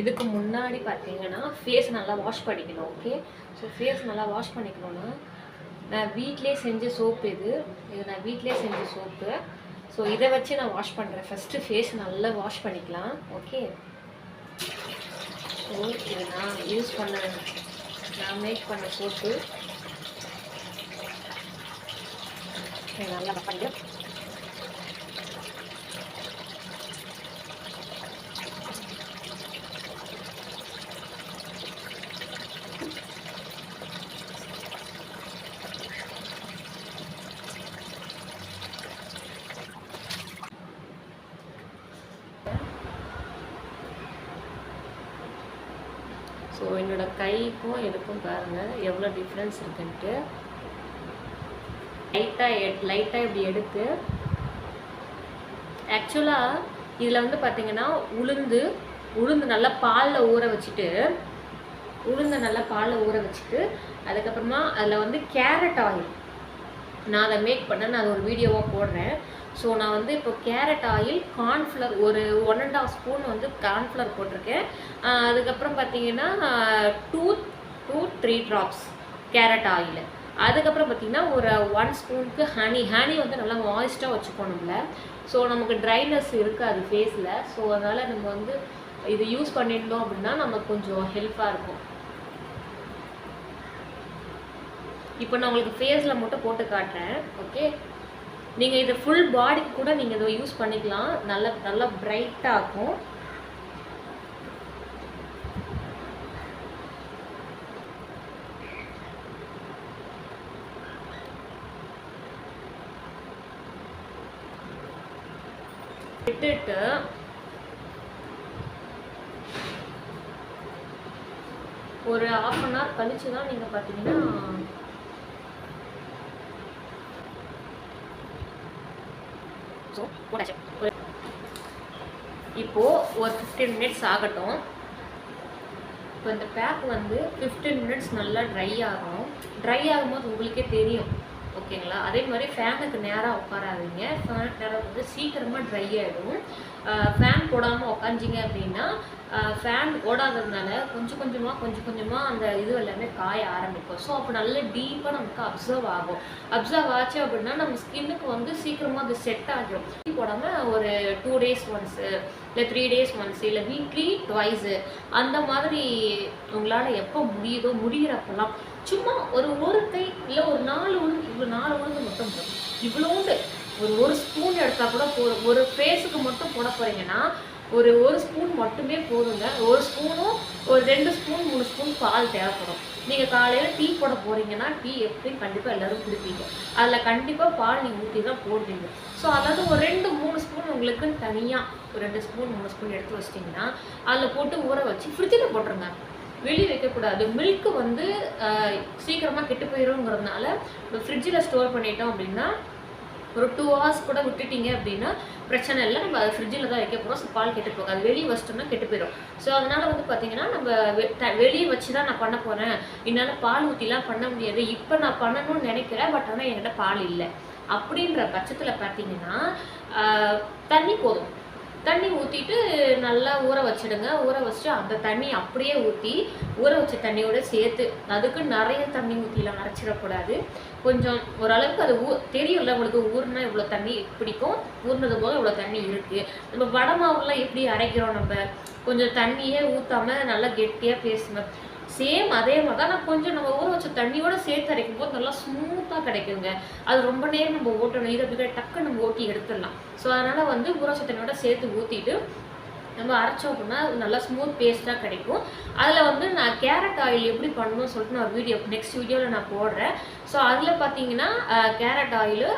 இதுக்கு முன்னாடி பார்த்தீங்கன்னா ஃபேஸ் நல்லா வாஷ் பண்ணிக்கணும். ஓகே, ஸோ ஃபேஸ் நல்லா வாஷ் பண்ணிக்கணும்னா நான் வீட்டிலே செஞ்ச சோப்பு இது நான் வீட்டிலே செஞ்ச சோப்பு. ஸோ இதை வச்சு நான் வாஷ் பண்ணுறேன். ஃபஸ்ட்டு ஃபேஸ் நல்லா வாஷ் பண்ணிக்கலாம். ஓகே, ஸோ இது நான் மேக் பண்ண சோப்பு நல்லா பண்ணிக்கிறேன். ஸோ என்னோட கைக்கும் இதுக்கும் பாருங்கள் எவ்வளோ டிஃப்ரென்ஸ் இருக்குன்ட்டு. லைட்டாக இப்படி எடுத்து ஆக்சுவலாக இதில் வந்து பார்த்தீங்கன்னா உளுந்து நல்லா பாலில் ஊற வச்சுட்டு அதுக்கப்புறமா அதில் வந்து கேரட் ஆயில் நான் அதை மேக் பண்ணேன். நான் அதை ஒரு வீடியோவாக போடுறேன். ஸோ நான் வந்து இப்போ கேரட் ஆயில், கார்ன்ஃப்ளவர் ஒரு 1.5 ஸ்பூன் வந்து கார்ன்ஃப்ளவர் போட்டிருக்கேன். அதுக்கப்புறம் பார்த்தீங்கன்னா 2-3 ட்ராப்ஸ் கேரட் ஆயில். அதுக்கப்புறம் பார்த்திங்கன்னா ஒரு 1 ஸ்பூனுக்கு ஹனி வந்து நல்லா மாய்ஸ்ட்டாக வச்சுக்கணும்ல. ஸோ நமக்கு ட்ரைனஸ் இருக்காது ஃபேஸில். ஸோ அதனால் நம்ம வந்து இது யூஸ் பண்ணியிருந்தோம் அப்படின்னா நமக்கு கொஞ்சம் ஹெல்ப்பாக இருக்கும். இப்போ நான் உங்களுக்கு ஃபேஸில் மட்டும் போட்டு காட்டுறேன். ஓகே, நீங்கள் இதை ஃபுல் பாடிக்கு கூட நீங்கள் இதை யூஸ் பண்ணிக்கலாம். நல்லா பிரைட்டாக இருக்கும். விட்டுட்டு ஒரு 1/2 அன் ஹவர் கழிச்சு தான் நீங்கள் பார்த்தீங்கன்னா இப்போது ஒரு 15 மினிட்ஸ் ஆகட்டும். இப்போ இந்த பேக் வந்து 15 மினிட்ஸ் நல்லா ட்ரை ஆகும்போது உங்களுக்கே தெரியும். ஓகேங்களா, அதே மாதிரி ஃபேனுக்கு நேராக உட்காராதீங்க. ஃபேனுக்கு நேராக வந்து சீக்கிரமாக ட்ரை ஆகிடும். ஃபேன் போடாமல் உட்காஞ்சிங்க அப்படின்னா ஃபேன் ஓடாததுனால கொஞ்சம் கொஞ்சமாக அந்த இது எல்லாமே காய ஆரம்பிக்கும். ஸோ அப்போ நல்ல டீப்பாக நமக்கு அப்சர்வ் ஆச்சு அப்படின்னா நம்ம ஸ்கின்னுக்கு வந்து சீக்கிரமாக அது செட் ஆகிடும். போடாமல் ஒரு 2 days ஒன்ஸு இல்லை 3 days ஒன்ஸு இல்லை வீக்லி ட்வைஸு அந்த மாதிரி உங்களால் எப்போ முடிகிறப்பெல்லாம் சும்மா ஒரு கை இல்லை ஒரு 4 உளுந்து மட்டும் போதும். இவ்வளோண்டு ஒரு ஸ்பூன் எடுத்தால் கூட போதும். ஒரு ஃபேஸுக்கு மட்டும் போட போகிறீங்கன்னா ஒரு ஸ்பூன் மட்டுமே போதுங்க. ஒரு ஸ்பூனும் ஒரு 2 ஸ்பூன் 3 ஸ்பூன் பால் தேவைப்படும். நீங்கள் காலையில் டீ போட போகிறீங்கன்னா டீ எப்படியும் கண்டிப்பாக எல்லோரும் குடிப்பீங்க. அதில் கண்டிப்பாக பால் நீங்கள் ஊற்றி தான் போடுவீங்க. ஸோ அதாவது ஒரு 2-3 ஸ்பூன் உங்களுக்குன்னு தனியாக ஒரு 2 ஸ்பூன் 3 ஸ்பூன் எடுத்து வச்சிட்டிங்கன்னா அதில் போட்டு ஊற வச்சு ஃப்ரிட்ஜில் போட்டுருங்க. வெளியே வைக்கக்கூடாது. மில்க்கு வந்து சீக்கிரமாக கெட்டு போயிடுங்கிறதுனால ஃப்ரிட்ஜில் ஸ்டோர் பண்ணிட்டோம் அப்படின்னா ஒரு 2 hours கூட விட்டுட்டிங்க அப்படின்னா பிரச்சனை இல்லை. நம்ம அதை ஃப்ரிட்ஜில் தான் வைக்க போகிறோம். ஸோ பால் கெட்டு போகாது. வெளியே வச்சிட்டோம்னா கெட்டு போயிடும். ஸோ அதனால் வந்து பார்த்திங்கன்னா நம்ம வெளியே வச்சு தான் நான் பண்ண போகிறேன். என்னால் பால் ஊற்றிலாம் பண்ண முடியாது. இப்போ நான் பண்ணணும்னு நினைக்கிறேன், பட் ஆனால் என்கிட்ட பால் இல்லை அப்படின்ற பட்சத்தில் பார்த்திங்கன்னா தண்ணி போதும். தண்ணி ஊற்றிட்டு நல்லா ஊற வச்சிடுங்க. ஊற வச்சுட்டு அந்த தண்ணி அப்படியே ஊற்றி ஊற வச்ச தண்ணியோடு சேர்த்து, அதுக்கு நிறைய தண்ணி ஊற்றிலாம் அரைச்சிடக்கூடாது. கொஞ்சம் ஓரளவுக்கு அது தெரியும்ல உங்களுக்கு ஊறுனா இவ்வளோ தண்ணி பிடிக்கும், ஊறினது போக இவ்வளோ தண்ணி இருக்குது. நம்ம வடை மாவுலாம் எப்படி அரைக்கிறோம், நம்ம கொஞ்சம் தண்ணியே ஊற்றாமல் நல்லா கெட்டியாக பேசுங்க. சேம் அதே மாதிரி தான் நான் கொஞ்சம் நம்ம ஊற வச்ச தண்ணியோட சேர்த்து அரைக்கும் போது நல்லா ஸ்மூத்தாக கிடைக்குங்க. அது ரொம்ப நேரம் நம்ம ஓட்டணும். இதை அப்படி டக்கு நம்ம ஓட்டி எடுத்துடலாம். ஸோ அதனால் வந்து ஊற வச்ச தண்ணியோட சேர்த்து ஊற்றிட்டு நம்ம அரைச்சோம் அப்படின்னா நல்லா ஸ்மூத் பேஸ்ட்டாக கிடைக்கும். அதில் வந்து நான் கேரட் ஆயில் எப்படி பண்ணணும்னு சொல்லிட்டு நான் நெக்ஸ்ட் வீடியோவில் நான் போடுறேன். ஸோ அதில் பார்த்தீங்கன்னா கேரட் ஆயில்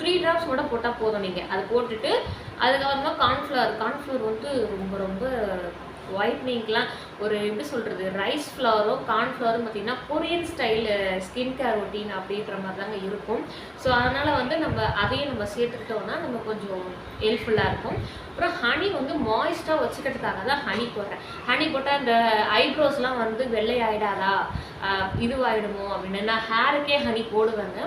3 ட்ராப்ஸ் மட்டும் போட்டால் போதும். நீங்கள் அதை போட்டுட்டு அதுக்கப்புறமா கார்ன்ஃப்ளவர் வந்து ரொம்ப ஒயிட்னிங்க்கெலாம் ஒரு எப்படி சொல்கிறது, ரைஸ் ஃப்ளவரும் கார்ன்ஃப்ளவரும் பார்த்திங்கன்னா Korean style skin care routine அப்படின்ற மாதிரி தாங்க இருக்கும். ஸோ அதனால் வந்து நம்ம அதையும் நம்ம சேர்த்துக்கிட்டோம்னா நம்ம கொஞ்சம் ஹெல்ப்ஃபுல்லாக இருக்கும். அப்புறம் ஹனி வந்து மாய்ஸ்ட்டாக வச்சுக்கிறதுக்காக தான் ஹனி போடுறேன். ஹனி போட்டால் இந்த ஐப்ரோஸ்லாம் வந்து வெள்ளை ஆகிடாதா, இதுவாகிடுமோ அப்படின்னு நான் ஹேருக்கே ஹனி போடுவேங்க.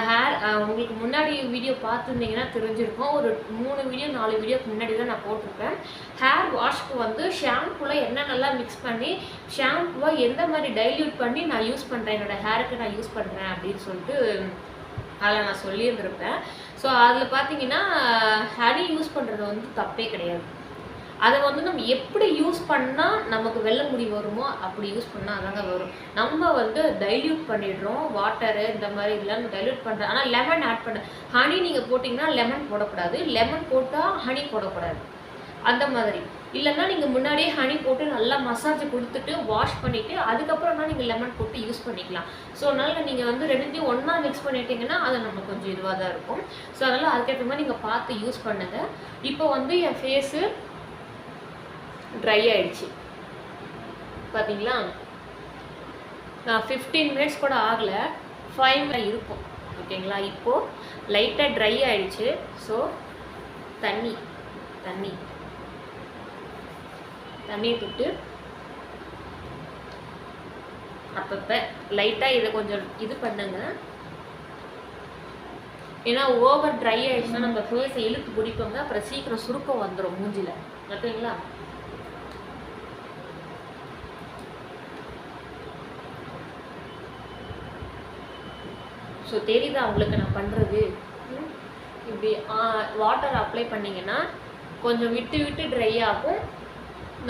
ஹேர் உங்களுக்கு முன்னாடி வீடியோ பார்த்துருந்தீங்கன்னா தெரிஞ்சிருக்கும். ஒரு 3 வீடியோ 4 வீடியோக்கு முன்னாடி தான் நான் போட்டிருப்பேன். ஹேர் வாஷ்க்கு வந்து ஷாம்புவில் என்னென்னலாம் மிக்ஸ் பண்ணி ஷாம்புவை எந்த மாதிரி டைல்யூட் பண்ணி நான் யூஸ் பண்ணுறேன், என்னோடய ஹேருக்கு நான் யூஸ் பண்ணுறேன் அப்படின்னு சொல்லிட்டு அதில் நான் சொல்லியிருந்திருப்பேன். ஸோ அதில் பார்த்தீங்கன்னா ஹனி யூஸ் பண்ணுறது வந்து தப்பே கிடையாது. அதை வந்து நம்ம எப்படி யூஸ் பண்ணால் நமக்கு வெள்ளை முடி வருமோ அப்படி யூஸ் பண்ணால் அதாங்க வரும். நம்ம வந்து டைல்யூட் பண்ணிடுறோம், வாட்டரு இந்த மாதிரி இதெல்லாம் டைல்யூட் பண்ணுறோம். ஆனால் லெமன் ஆட் பண்ண ஹனி நீங்கள் போட்டிங்கன்னா லெமன் போடக்கூடாது, லெமன் போட்டால் ஹனி போடக்கூடாது, அந்த மாதிரி. இல்லைன்னா நீங்கள் முன்னாடியே ஹனி போட்டு நல்லா மசாஜ் கொடுத்துட்டு வாஷ் பண்ணிவிட்டு அதுக்கப்புறம்னா நீங்கள் லெமன் போட்டு யூஸ் பண்ணிக்கலாம். ஸோ அதனால் நீங்கள் வந்து ரெண்டுத்தையும் ஒன்றா மிக்ஸ் பண்ணிட்டீங்கன்னா அது நம்ம கொஞ்சம் இதுவாக தான் இருக்கும். ஸோ அதனால் அதுக்கேற்ற மாதிரி நீங்கள் பார்த்து யூஸ் பண்ணுங்கள். இப்போ வந்து என் ஃபேஸு ட்ரை ஆகிடுச்சு பார்த்தீங்களா. நான் 15 மினிட்ஸ் கூட ஆகலை, 5 மினிட்ஸ் இருக்கும். ஓகேங்களா. இப்போது லைட்டாக ட்ரை ஆகிடுச்சு. ஸோ தண்ணியை தொட்டு அப்பப்போ லைட்டாக இதை கொஞ்சம் இது பண்ணுங்க. ஏன்னா ஓவர் ட்ரை ஆகிடுச்சுன்னா நம்ம ஃபேஸை இழுத்து பிடிப்போங்க, அப்புறம் சீக்கிரம் சுருக்கம் வந்துடும் மூஞ்சில். ஓகேங்களா. ஸோ தெரியுதா உங்களுக்கு நான் பண்ணுறது? இப்படி வாட்டர் அப்ளை பண்ணிங்கன்னா கொஞ்சம் விட்டு விட்டு ட்ரை ஆகும்,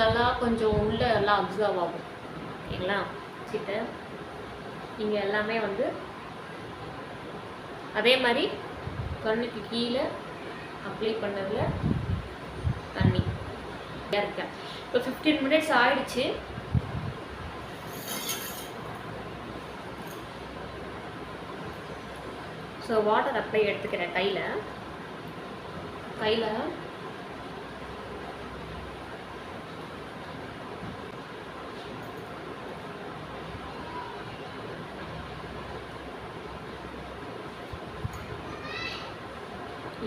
நல்லா கொஞ்சம் உள்ளே எல்லாம் அப்சர்வ் ஆகும். ஓகேங்களா. சிட்ட இங்கே எல்லாமே வந்து அதே மாதிரி கண்ணுக்கு கீழே அப்ளை பண்ணதில் தண்ணி இருக்கேன். இப்போ 15 மினிட்ஸ் ஆயிடுச்சு. ஸோ வாட்டர் அப்ளை எடுத்துக்கிறேன் கையில்.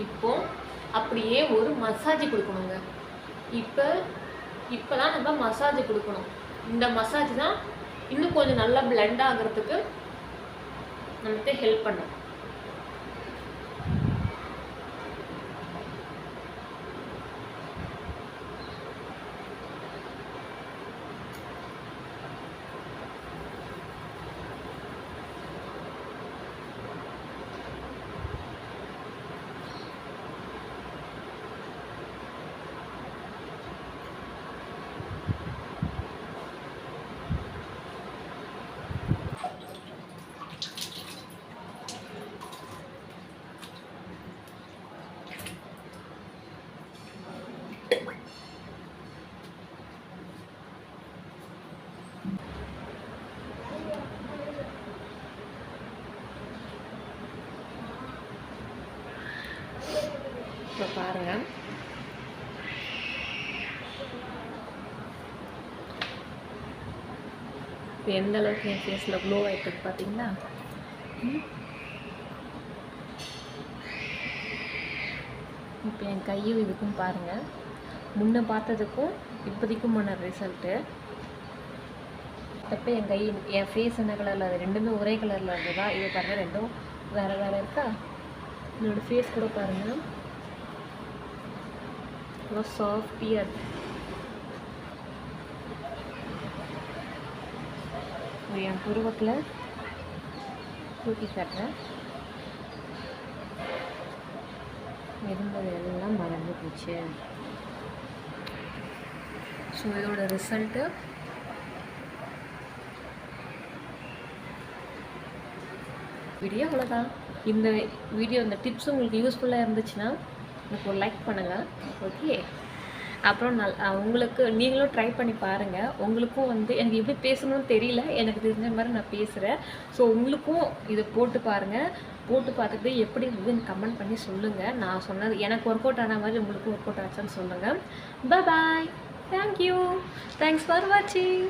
இப்போ அப்படியே ஒரு மசாஜ் கொடுக்கணுங்க. இப்போ தான் நம்ம மசாஜ் கொடுக்கணும். இந்த மசாஜ் தான் இன்னும் கொஞ்சம் நல்லா பிளெண்ட் ஆகிறதுக்கு நமக்கு ஹெல்ப் பண்ணும். இப்போ பாருங்கள், இப்போ எந்த அளவுக்கு என் ஃபேஸில் க்ளோ ஆகிட்டு பார்த்தீங்களா. இப்போ என் கையும் இதுக்கும் பாருங்கள், முன்ன பார்த்ததுக்கும் இப்போதைக்குமான ரிசல்ட்டு. அப்போ என் கை என் ஃபேஸ் என்ன கலரில், அது ரெண்டுமே ஒரே கலரில் இருந்ததா. இது பாருங்கள், ரெண்டும் வேறு வேறு இருக்கா. என்னோடய ஃபேஸ் கூட பாருங்கள், ரொம்ப சாஃப்டியாக இருக்கு. என் புருவத்தில் தூக்கி காட்டுறேன், இருந்தது எல்லாம் மறந்து போச்சு. ஸோ இதோட ரிசல்ட்டு வீடியோ அவ்வளோதான். இந்த வீடியோ, இந்த டிப்ஸ் உங்களுக்கு யூஸ்ஃபுல்லாக இருந்துச்சுன்னா எனக்கு ஒரு லைக் பண்ணுங்கள். ஓகே. அப்புறம் உங்களுக்கு நீங்களும் ட்ரை பண்ணி பாருங்கள். உங்களுக்கும் வந்து எனக்கு எப்படி பேசணும்னு தெரியல, எனக்கு தெரிஞ்ச மாதிரி நான் பேசுகிறேன். ஸோ உங்களுக்கும் இதை போட்டு பாருங்கள். போட்டு பார்த்துட்டு எப்படி இருந்ததுன்னு கமெண்ட் பண்ணி சொல்லுங்கள். நான் சொன்னது எனக்கு ஒர்க் அவுட் ஆன மாதிரி உங்களுக்கு ஒர்க் அவுட் ஆச்சான்னு சொல்லுங்கள். பாய். தேங்க்யூ. தேங்க்ஸ் ஃபார் வாட்சிங்.